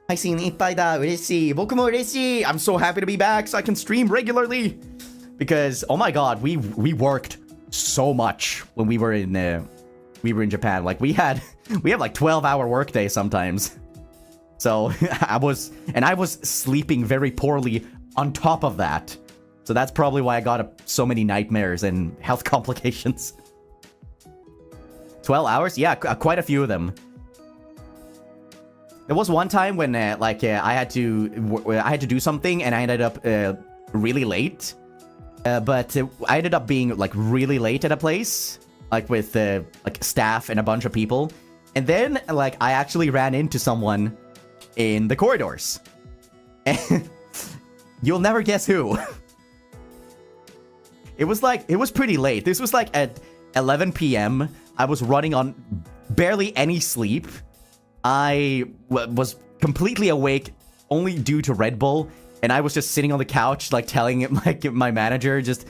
配信いっぱいだ。嬉しい。僕も嬉しい。I'm so happy to be back so I can stream regularly. Because, oh my god, we worked so much when we were in Japan. Like, we have like 12-hour workday sometimes. So, I was sleeping very poorly on top of that. So that's probably why I got so many nightmares and health complications. 12 hours? Yeah, quite a few of them. There was one time when I had to do something and I ended up really late. But I ended up being like really late at a place, like with like staff and a bunch of people. And then like I actually ran into someone in the corridors. And you'll never guess who. It was pretty late. This was like at 11 p.m. I was running on barely any sleep. I was completely awake only due to Red Bull, and I was just sitting on the couch, like telling my manager, just,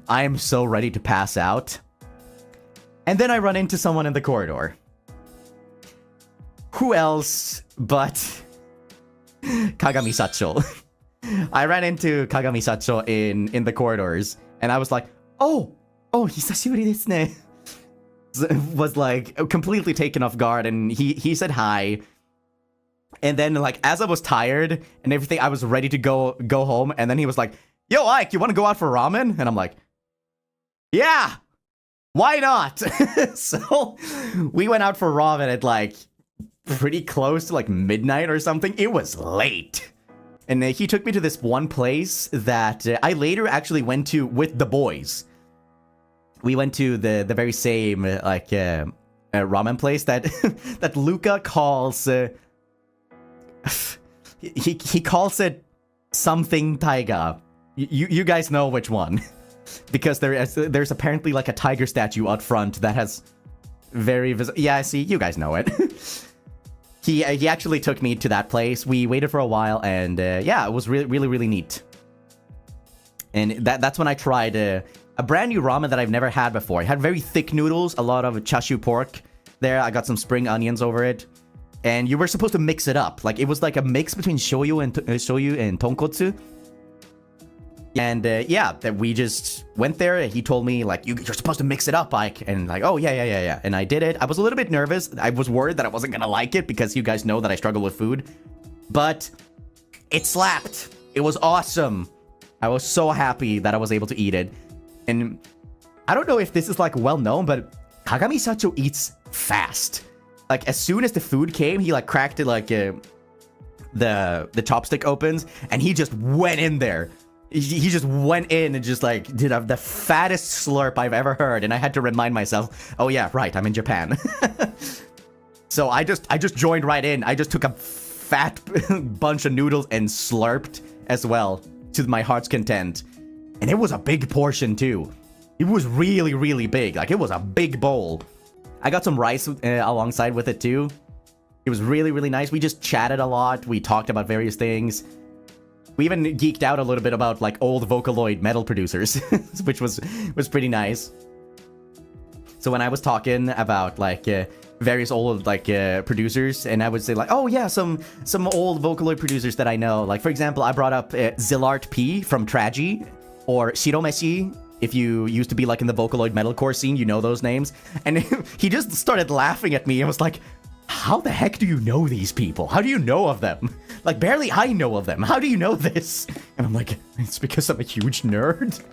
I am so ready to pass out. And then I run into someone in the corridor. Who else but Kaga Misacho? I ran into Kaga Misacho in the corridors, and I was like, oh, hisashiburi desu ne. Was like completely taken off guard, and he said hi. And then like as I was tired and everything, I was ready to go home, and then he was like, yo Ike, you want to go out for ramen? And I'm like, yeah, why not? So we went out for ramen at like pretty close to like midnight or something. It was late. And he took me to this one place that I later actually went to with the boys. We went to the very same like ramen place that that Luca calls he calls it something taiga. You guys know which one. Because there's apparently like a tiger statue out front that has very yeah, see, you guys know it. He actually took me to that place. We waited for a while, and yeah, it was really neat. And that's when I tried a brand new ramen that I've never had before. It had very thick noodles, a lot of chashu pork there. I got some spring onions over it. And you were supposed to mix it up. Like, it was like a mix between shoyu and tonkotsu. And yeah, that we just went there. He told me, like, you're supposed to mix it up, Ike. And like, oh, yeah. And I did it. I was a little bit nervous. I was worried that I wasn't going to like it because you guys know that I struggle with food. But it slapped. It was awesome. I was so happy that I was able to eat it. And I don't know if this is like well known, but Kagami Sacho eats fast. Like as soon as the food came, he like cracked it like the chopstick opens, and he just went in there. He just went in and just like did the fattest slurp I've ever heard, and I had to remind myself, oh yeah, right, I'm in Japan. So I just joined right in. I just took a fat bunch of noodles and slurped as well to my heart's content. And it was a big portion too. It was really big. Like, it was a big bowl. I got some rice alongside with it too. It was really nice. We just chatted a lot. We talked about various things. We even geeked out a little bit about like old Vocaloid metal producers, which was pretty nice. So when I was talking about like various old like producers, and I would say like, oh yeah, some old Vocaloid producers that I know. Like, for example, I brought up Zillart P from Tragi, or Shiromeshi. If you used to be like in the Vocaloid metalcore scene, you know those names. And he just started laughing at me and was like, how the heck do you know these people? How do you know of them? Like, barely I know of them. How do you know this? And I'm like, it's because I'm a huge nerd.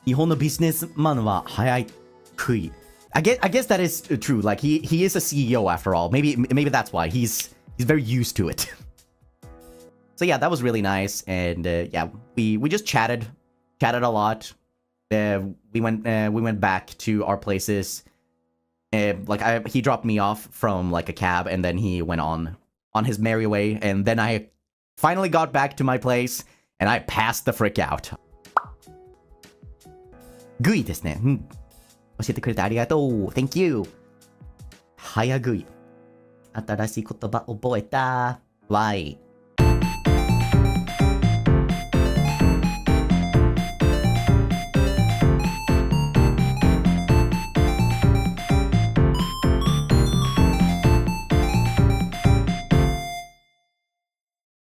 日本のビジネスマンは早い。I guess that is true. Like, he is a CEO after all. Maybe that's why. He's very used to it. So yeah, that was really nice. And yeah, we just chatted a lot. We went back to our places. Like he dropped me off from like a cab, and then he went on his merry way. And then I finally got back to my place, and I passed the frick out. グイですね。教えてくれてありがとう。Thank you. 早食い。新しい言葉覚えた。Why?